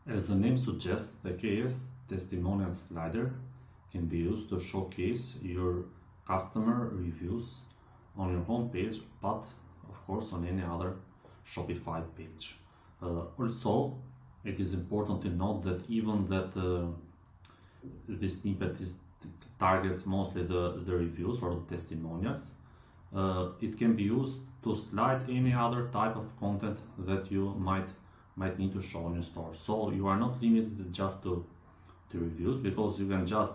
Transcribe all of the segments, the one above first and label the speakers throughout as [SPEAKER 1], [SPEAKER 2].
[SPEAKER 1] As the name suggests, the KS Testimonials Slider can be used to showcase your customer reviews on your homepage, but of course on any other Shopify page. Also, it is important to note that even that this snippet targets mostly the reviews or the testimonials, it can be used to slide any other type of content that you might need to show on your store. So you are not limited just to reviews, because you can just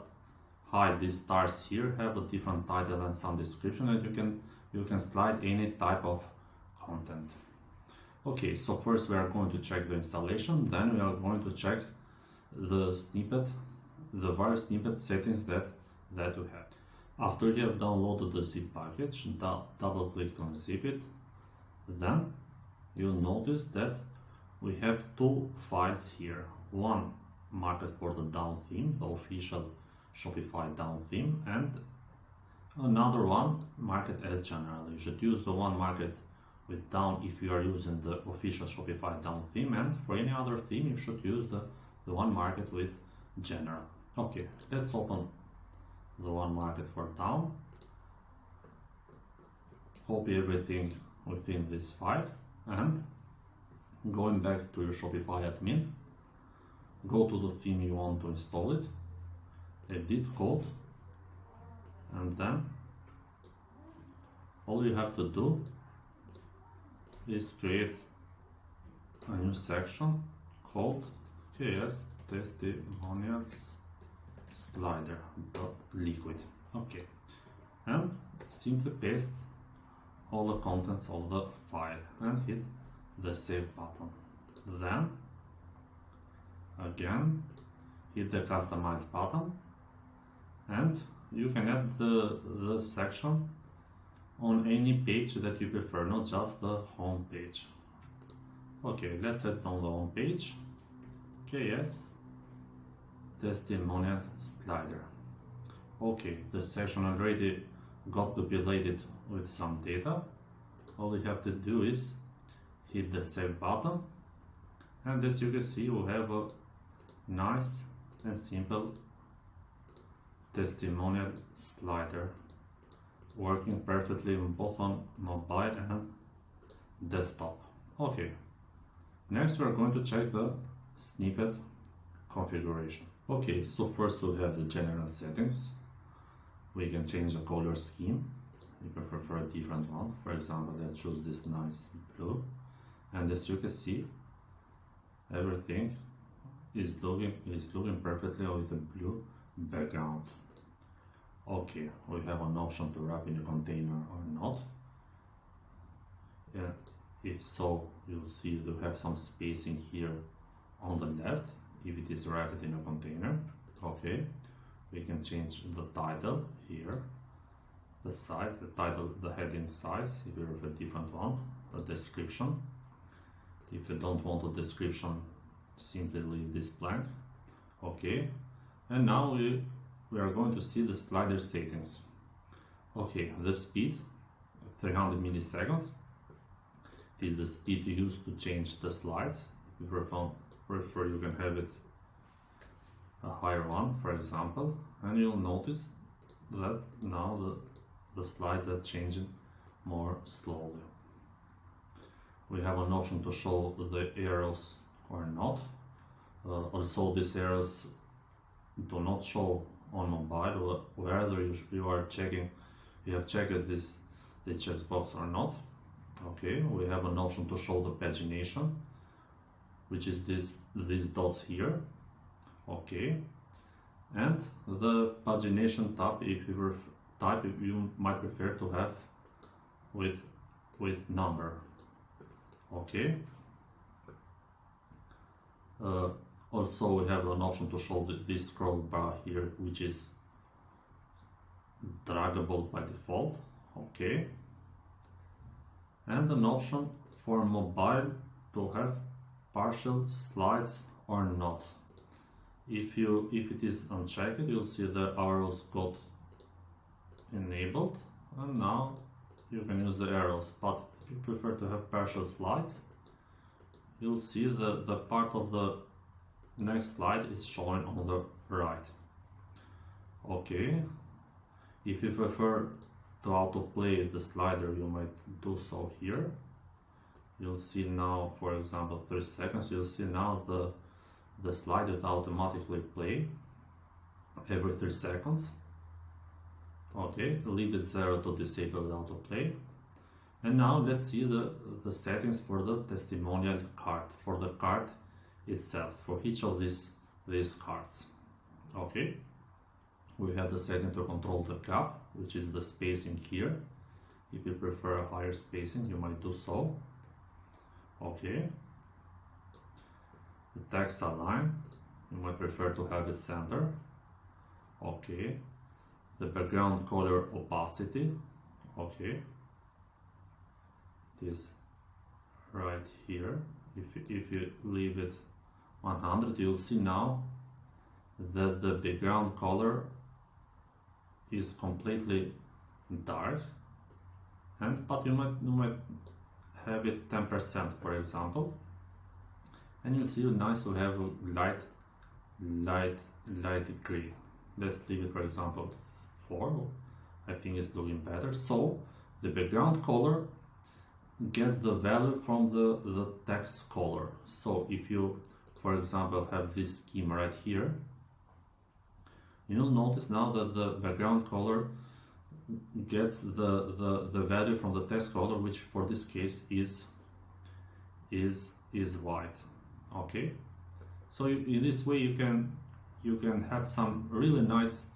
[SPEAKER 1] hide these stars here, have a different title and some description, and you can slide any type of content. Okay, so first we are going to check the installation, then we are going to check the snippet, the various snippet settings that we have. After you have downloaded the zip package, double click on zip it, then you'll notice that we have two files here. One marked for the down theme, the official Shopify down theme, and another one marked as general. You should use the one marked with down if you are using the official Shopify down theme, and for any other theme you should use the one marked with general. Okay, let's open the one marked for down, copy everything within this file, and going back to your Shopify admin, go to the theme you want to install it, edit code, and then all you have to do is create a new section called KS Testimonials Slider liquid. Okay, and simply paste all the contents of the file and hit the save button. Then again hit the customize button, and you can add the section on any page that you prefer, not just the home page. Okay, let's add it on the home page. KS Testimonial Slider. Okay, the section already got populated with some data. All you have to do is hit the save button, and as you can see we have a nice and simple testimonial slider working perfectly both on mobile and desktop. Okay, next we are going to check the snippet configuration. Okay, so first we have the general settings. We can change the color scheme if you prefer a different one. For example, let's choose this nice blue, and as you can see everything is looking perfectly with a blue background. Okay, we have an option to wrap in a container or not. Yeah, if so, you'll see you have some spacing here on the left if it is wrapped in a container. Okay, we can change the title here, the size, the title, the heading size if you have a different one, the description. If you don't want a description, simply leave this blank. Okay, and now we are going to see the slider settings. Okay, the speed 300 milliseconds is the speed used to change the slides. If you prefer, you can have it a higher one, for example, and you'll notice that now the slides are changing more slowly. We have an option to show the arrows or not. Also, these arrows do not show on mobile, whether you are checking, you have checked this checkbox or not. Okay, we have an option to show the pagination, which is these dots here. Okay, and the pagination tab if you might prefer to have with number. Okay. Also, we have an option to show this scroll bar here, which is draggable by default. Okay, and an option for mobile to have partial slides or not. If it is unchecked, you'll see the arrows got enabled, and now you can use the arrows. But if you prefer to have partial slides, you'll see the part of the next slide is showing on the right. Okay, if you prefer to autoplay the slider, you might do so here. You'll see now, for example, 30 seconds, you'll see now the slider will automatically play every 3 seconds. Okay, leave it 0 to disable the autoplay. And now let's see the settings for the testimonial card, for the card itself, for each of these cards. Okay, we have the setting to control the gap, which is the spacing here. If you prefer a higher spacing, you might do so. Okay, the text align, you might prefer to have it center. Okay, the background color opacity. Okay, this right here, if you leave it 100, you'll see now that the background color is completely dark, but you might have it 10%, for example, and you'll see nice to have a light gray. Let's leave it, for example, 4. I think it's looking better. So the background color gets the value from the text color. So if you, for example, have this scheme right here, you'll notice now that the background color gets the value from the text color, which for this case is white. Okay, so in this way you can have some really nice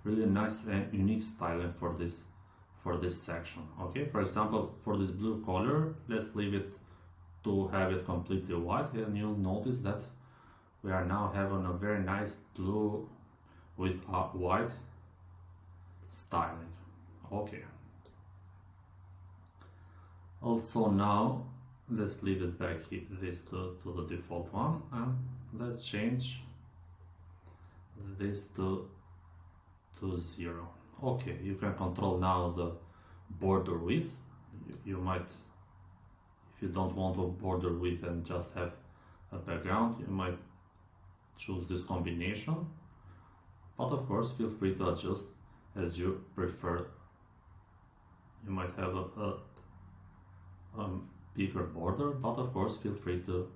[SPEAKER 1] and unique styling for this section. Okay, for example, for this blue color, let's leave it to have it completely white, and you'll notice that we are now having a very nice blue with a white styling. Okay, also now let's leave it back here, this to the default one, and let's change this to 0. Okay, you can control now the border width. You might, if you don't want a border width and just have a background, you might choose this combination, but of course feel free to adjust as you prefer. You might have a bigger border, but of course feel free to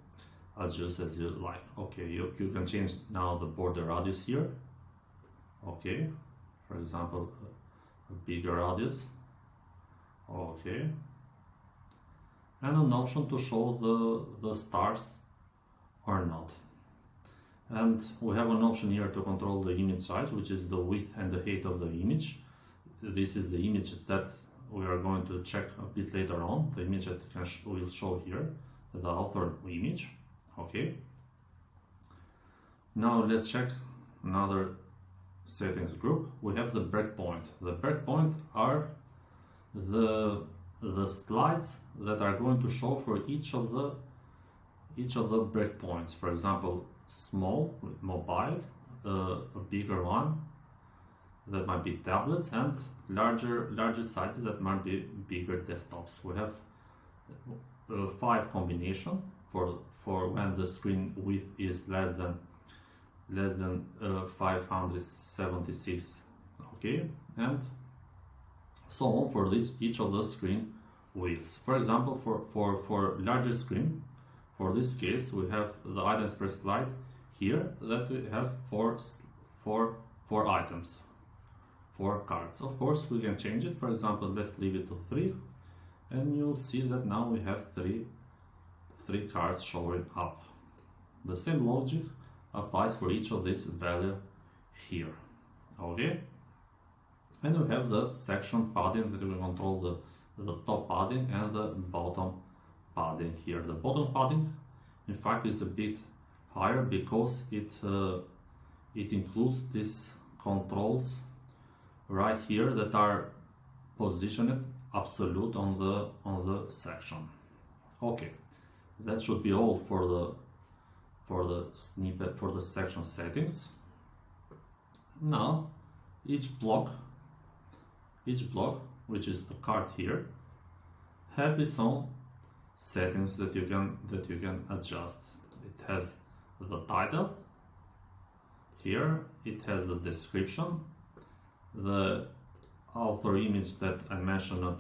[SPEAKER 1] adjust as you like. Okay, you can change now the border radius here. Okay, for example, a bigger radius. Okay, and an option to show the stars or not. And we have an option here to control the image size, which is the width and the height of the image. This is the image that we are going to check a bit later on, the image that will show here, the author image. Okay, now let's check another settings group. We have the breakpoint. The breakpoint are the slides that are going to show for each of the breakpoints. For example, small with mobile, a bigger one that might be tablets, and larger sites that might be bigger desktops. We have 5 combination for when the screen width is less than 576. Okay, and so on for each of the screen widths. For example, for larger screen, for this case, we have the items per slide here that we have four items, 4 cards. Of course, we can change it. For example, let's leave it to 3, and you'll see that now we have three cards showing up. The same logic applies for each of these value here. Okay, and we have the section padding that will control the top padding and the bottom padding here. The bottom padding, in fact, is a bit higher because it includes these controls right here that are positioned absolute on the section. Okay, that should be all for the snippet, for the section settings. Now each block, which is the card here, have its own settings that you can adjust. It has the title, Here it has the description, the author image that I mentioned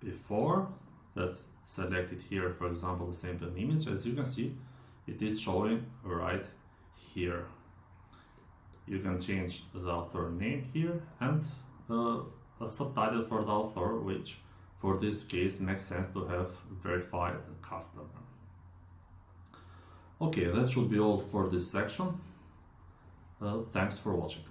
[SPEAKER 1] before, that's selected here, for example, the same image. As you can see, it is showing right here. You can change the author name here and a subtitle for the author, which for this case makes sense to have verified customer. Okay, that should be all for this section. Thanks for watching.